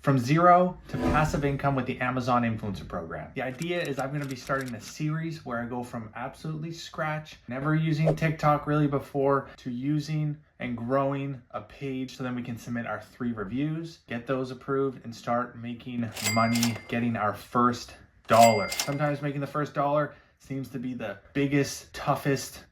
From zero to passive income with the Amazon Influencer Program. The idea is I'm going to be starting a series where I go from absolutely scratch, never using TikTok really before, to using and growing a page so then we can submit our 3 reviews, get those approved, and start making money, getting our first dollar. Sometimes making the first dollar seems to be the biggest, toughest,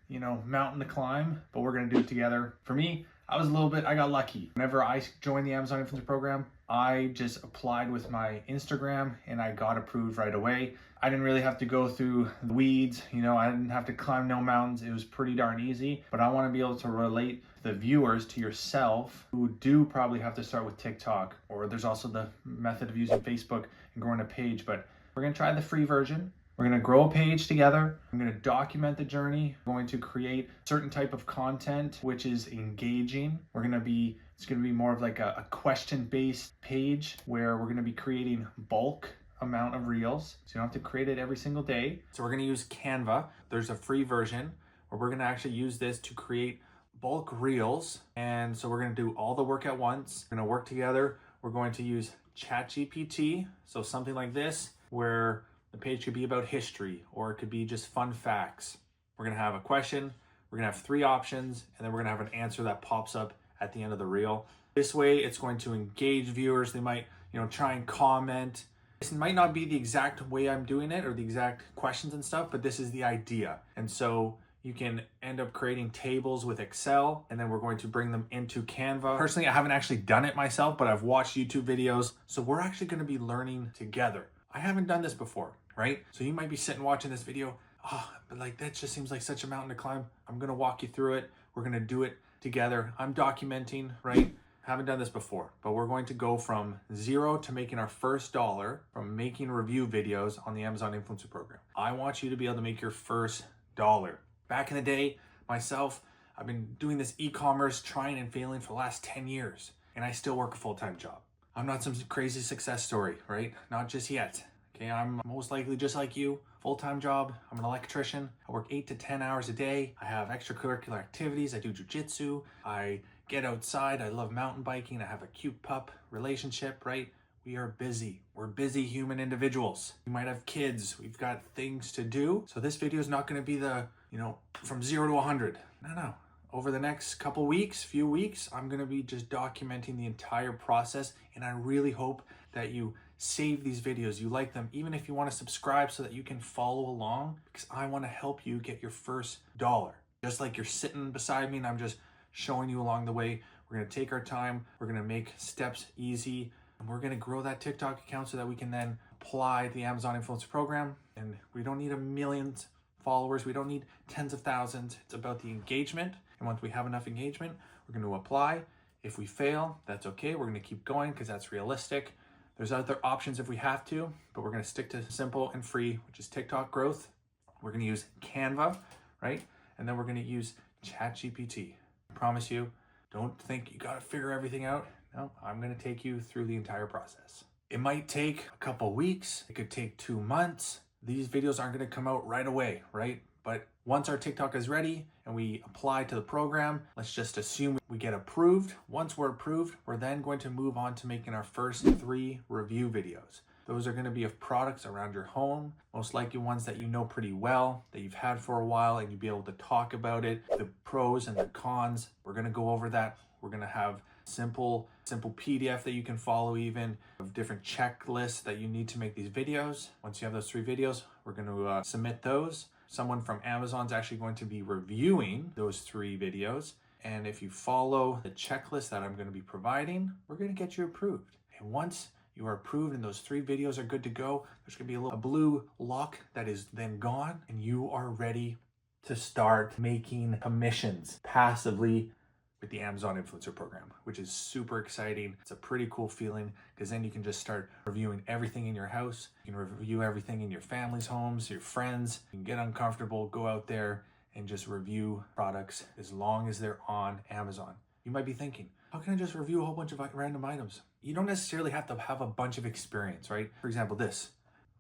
mountain to climb, but we're going to do it together. For me, I got lucky. Whenever I joined the Amazon Influencer Program, I just applied with my Instagram and I got approved right away. I didn't really have to go through the weeds, I didn't have to climb no mountains. It was pretty darn easy, but I want to be able to relate the viewers to yourself who do probably have to start with TikTok, or there's also the method of using Facebook and growing a page, but we're going to try the free version. We're going to grow a page together. I'm going to document the journey. We're going to create certain type of content which is engaging. It's going to be more of like a question-based page where we're going to be creating bulk amount of reels. So you don't have to create it every single day. So we're going to use Canva. There's a free version where we're going to actually use this to create bulk reels. And so we're going to do all the work at once. We're going to work together. We're going to use ChatGPT. So something like this where the page could be about history, or it could be just fun facts. We're gonna have a question, we're gonna have 3 options, and then we're gonna have an answer that pops up at the end of the reel. This way, it's going to engage viewers. They might, try and comment. This might not be the exact way I'm doing it or the exact questions and stuff, but this is the idea. And so you can end up creating tables with Excel, and then we're going to bring them into Canva. Personally, I haven't actually done it myself, but I've watched YouTube videos. So we're actually gonna be learning together. I haven't done this before, right? So you might be sitting watching this video, but like that just seems like such a mountain to climb. I'm gonna walk you through it. We're gonna do it together. I'm documenting, right? Haven't done this before, but we're going to go from zero to making our first dollar from making review videos on the Amazon Influencer Program. I want you to be able to make your first dollar. Back in the day, myself, I've been doing this e-commerce, trying and failing for the last 10 years, and I still work a full-time job. I'm not some crazy success story, right? Not just yet. Okay, I'm most likely just like you, full-time job. I'm an electrician. I work 8 to 10 hours a day. I have extracurricular activities. I do jujitsu. I get outside. I love mountain biking. I have a cute pup relationship, right? We are busy. We're busy human individuals. We might have kids. We've got things to do. So this video is not going to be the, from 0 to 100. No. Over the next few weeks, I'm gonna be just documenting the entire process, and I really hope that you save these videos, you like them, even if you wanna subscribe so that you can follow along, because I wanna help you get your first dollar. Just like you're sitting beside me and I'm just showing you along the way. We're gonna take our time, we're gonna make steps easy, and we're gonna grow that TikTok account so that we can then apply the Amazon Influencer Program. And we don't need a million followers, we don't need tens of thousands. It's about the engagement. And once we have enough engagement, we're going to apply. If we fail, that's okay. We're going to keep going because that's realistic. There's other options if we have to, but we're going to stick to simple and free, which is TikTok growth. We're going to use Canva, right? And then we're going to use ChatGPT. I promise you, don't think you got to figure everything out. No, I'm going to take you through the entire process. It might take a couple weeks. It could take 2 months. These videos aren't going to come out right away, right? But once our TikTok is ready and we apply to the program, let's just assume we get approved. Once we're approved, we're then going to move on to making our first 3 review videos. Those are going to be of products around your home, most likely ones that you know pretty well, that you've had for a while, and you'll be able to talk about it, the pros and the cons. We're going to go over that. We're going to have simple PDF that you can follow, even of different checklists that you need to make these videos. Once you have those 3 videos, we're going to submit those. Someone from Amazon is actually going to be reviewing those 3 videos. And if you follow the checklist that I'm going to be providing, we're going to get you approved. And once you are approved and those 3 videos are good to go, there's going to be a blue lock that is then gone, and you are ready to start making commissions passively with the Amazon Influencer Program, which is super exciting. It's a pretty cool feeling because then you can just start reviewing everything in your house. You can review everything in your family's homes, your friends. You can get uncomfortable, go out there and just review products as long as they're on Amazon. You might be thinking, how can I just review a whole bunch of random items? You don't necessarily have to have a bunch of experience, right? For example,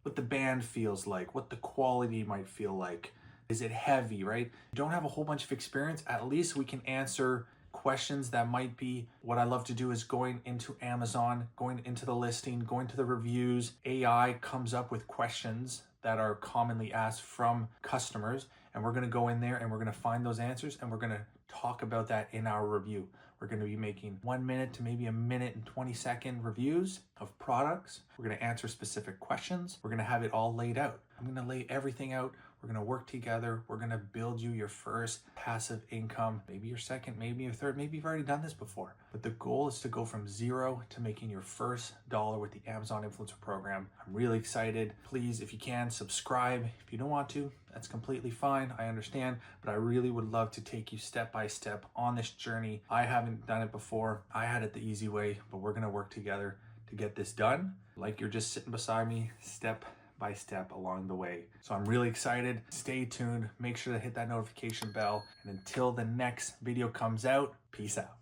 what the band feels like, what the quality might feel like. Is it heavy, right? You don't have a whole bunch of experience. At least we can answer questions that might be, what I love to do is going into Amazon, going into the listing, going to the reviews. AI comes up with questions that are commonly asked from customers, and we're going to go in there and we're going to find those answers, and we're going to talk about that in our review. We're going to be making 1 minute to maybe 1minute and 20-second reviews of products. We're going to answer specific questions. We're going to have it all laid out. I'm going to lay everything out. We're going to work together. We're going to build you your first passive income, maybe your second, maybe your third, maybe you've already done this before. But the goal is to go from zero to making your first dollar with the Amazon Influencer Program. I'm really excited. Please, if you can, subscribe. If you don't want to, that's completely fine. I understand, but I really would love to take you step by step on this journey. I haven't done it before. I had it the easy way, but we're going to work together to get this done. Like you're just sitting beside me, step by step along the way. So I'm really excited. Stay tuned. Make sure to hit that notification bell. And until the next video comes out, peace out.